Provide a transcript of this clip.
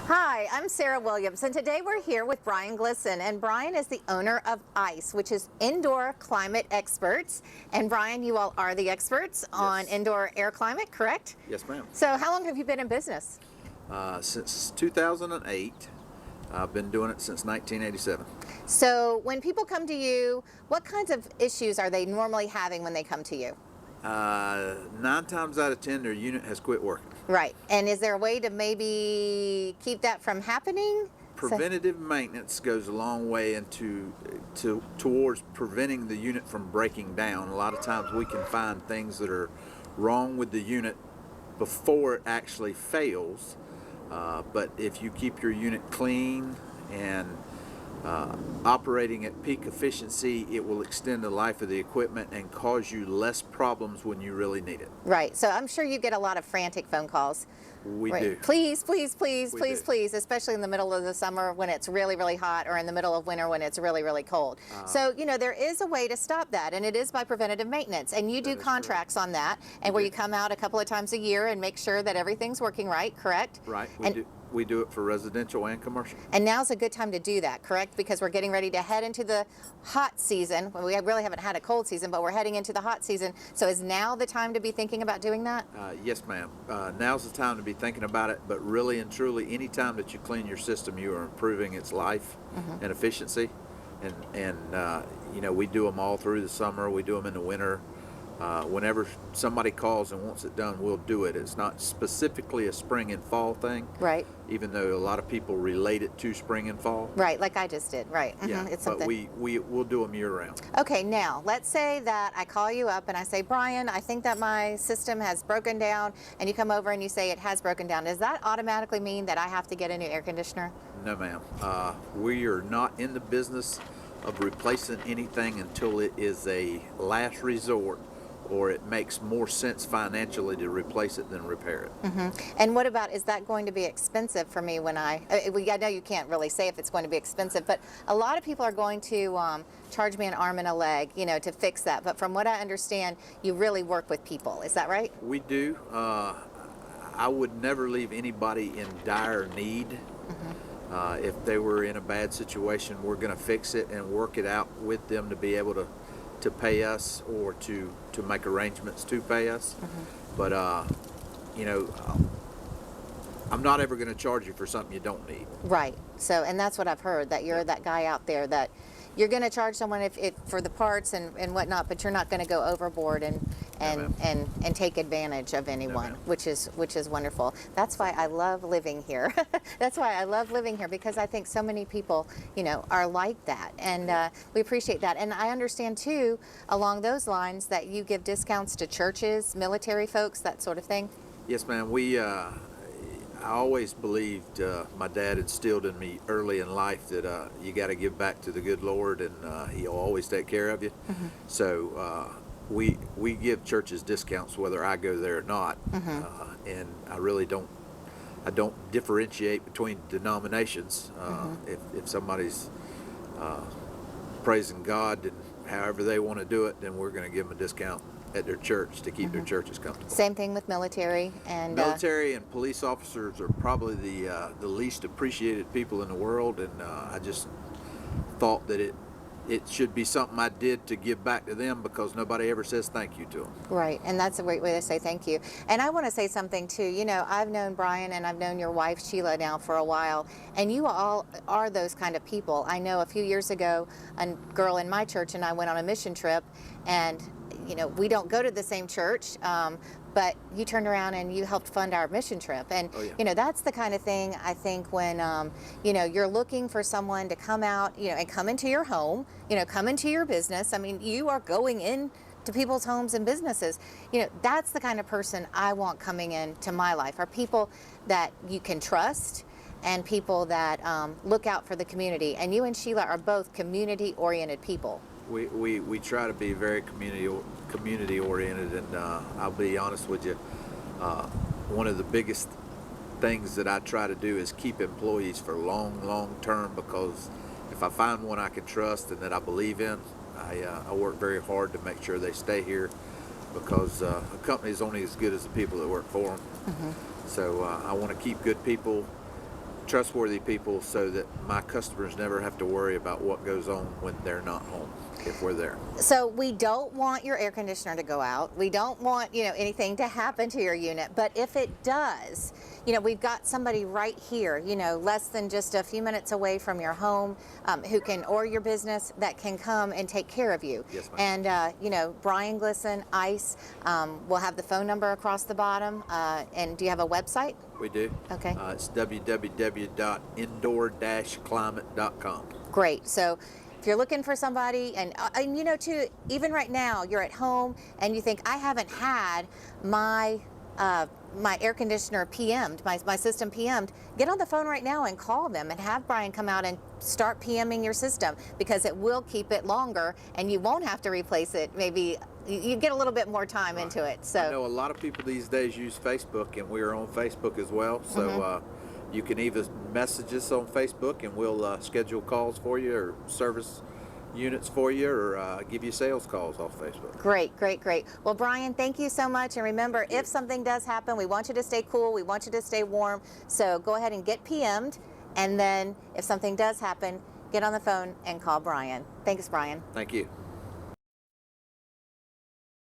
Hi, I'm Sarah Williams, and today we're here with Brian Glisson, and Brian is the owner of ICE, which is Indoor Climate Experts. And Brian, you all are the experts on indoor air climate, correct? Yes, ma'am. So how long have you been in business? Since 2008. I've been doing it since 1987. So when people come to you, what kinds of issues are they normally having when they come to you? 9 times out of 10, their unit has quit working. Right. And is there a way to maybe keep that from happening? Preventative maintenance goes a long way towards preventing the unit from breaking down. A lot of times we can find things that are wrong with the unit before it actually fails. But if you keep your unit clean and operating at peak efficiency, it will extend the life of the equipment and cause you less problems when you really need it. Right. So I'm sure you get a lot of frantic phone calls. We right. do. Please, please, please, We please, do. please, especially in the middle of the summer when it's really, really hot, or in the middle of winter when it's really, really cold. So, you know, there is a way to stop that, and it is by preventative maintenance. And you do contracts on that, and where you come out a couple of times a year and make sure that everything's working right, correct? Right. We do it for residential and commercial. And now's a good time to do that, correct? Because we're getting ready to head into the hot season. Well, we really haven't had a cold season, but we're heading into the hot season. So is now the time to be thinking about doing that? Yes, ma'am. Now's the time to be thinking about it, but really and truly, any time that you clean your system, you are improving its life and efficiency. And you know, we do them all through the summer. We do them in the winter. Whenever somebody calls and wants it done, we'll do it. It's not specifically a spring and fall thing. Right. Even though a lot of people relate it to spring and fall. Right, like I just did. Right. Yeah, It's but something. we'll do them year round. Okay, now let's say that I call you up and I say, Brian, I think that my system has broken down, and you come over and you say it has broken down. Does that automatically mean that I have to get a new air conditioner? No, ma'am. We are not in the business of replacing anything until it is a last resort, or it makes more sense financially to replace it than repair it. And what about, is that going to be expensive for me when I know you can't really say if it's going to be expensive, but a lot of people are going to charge me an arm and a leg, you know, to fix that. But from what I understand, you really work with people. Is that right? We do. I would never leave anybody in dire need. If they were in a bad situation, we're going to fix it and work it out with them to be able to pay us, or to make arrangements to pay us. But you know, I'm not ever going to charge you for something you don't need. Right. So, and that's what I've heard, that you're that guy out there that you're going to charge someone if for the parts and whatnot, but you're not going to go overboard and take advantage of anyone, which is wonderful. That's why I love living here. That's why I love living here, because I think so many people, you know, are like that, and we appreciate that. And I understand too, along those lines, that you give discounts to churches, military folks, that sort of thing. Yes, ma'am. I always believed, my dad instilled in me early in life that you got to give back to the good Lord, and He'll always take care of you. So we give churches discounts whether I go there or not, and I really don't differentiate between denominations. If somebody's praising God and however they want to do it, then we're going to give them a discount at their church to keep their churches comfortable. Same thing with military and military and police officers are probably the least appreciated people in the world, and I just thought that it should be something I did to give back to them, because nobody ever says thank you to them. Right, and that's a great way to say thank you. And I want to say something too. You know, I've known Brian and I've known your wife Sheila now for a while, and you all are those kind of people. I know a few years ago, a girl in my church and I went on a mission trip, and you know, we don't go to the same church, but you turned around and you helped fund our mission trip. And, you know, that's the kind of thing I think when, you know, you're looking for someone to come out, you know, and come into your home, you know, come into your business. I mean, you are going in to people's homes and businesses. You know, that's the kind of person I want coming into my life, are people that you can trust, and people that look out for the community. And you and Sheila are both community-oriented people. We try to be very community oriented, and I'll be honest with you, one of the biggest things that I try to do is keep employees for long term, because if I find one I can trust and that I believe in, I work very hard to make sure they stay here, because a company is only as good as the people that work for them. So I want to keep good people trustworthy people so that my customers never have to worry about what goes on when they're not home if we're there. So we don't want your air conditioner to go out. We don't want, anything to happen to your unit. But if it does, we've got somebody right here, less than just a few minutes away from your home, who can, or your business, that can come and take care of you. Yes, ma'am. And, Brian Glisson, ICE, we'll have the phone number across the bottom. And do you have a website? We do. Okay. It's www.indoor-climate.com. Great. So if you're looking for somebody, and too, even right now, you're at home and you think, I haven't had my my air conditioner PM'd, my system PM'd, get on the phone right now and call them and have Brian come out and start PMing your system, because it will keep it longer and you won't have to replace it. Maybe you get a little bit more time into it. So I know a lot of people these days use Facebook, and we are on Facebook as well. So you can either message us on Facebook and we'll schedule calls for you, or service units for you, or give you sales calls off Facebook. Great, great, great. Well, Brian, thank you so much. And remember, if something does happen, we want you to stay cool. We want you to stay warm. So go ahead and get PM'd. And then if something does happen, get on the phone and call Brian. Thanks, Brian. Thank you.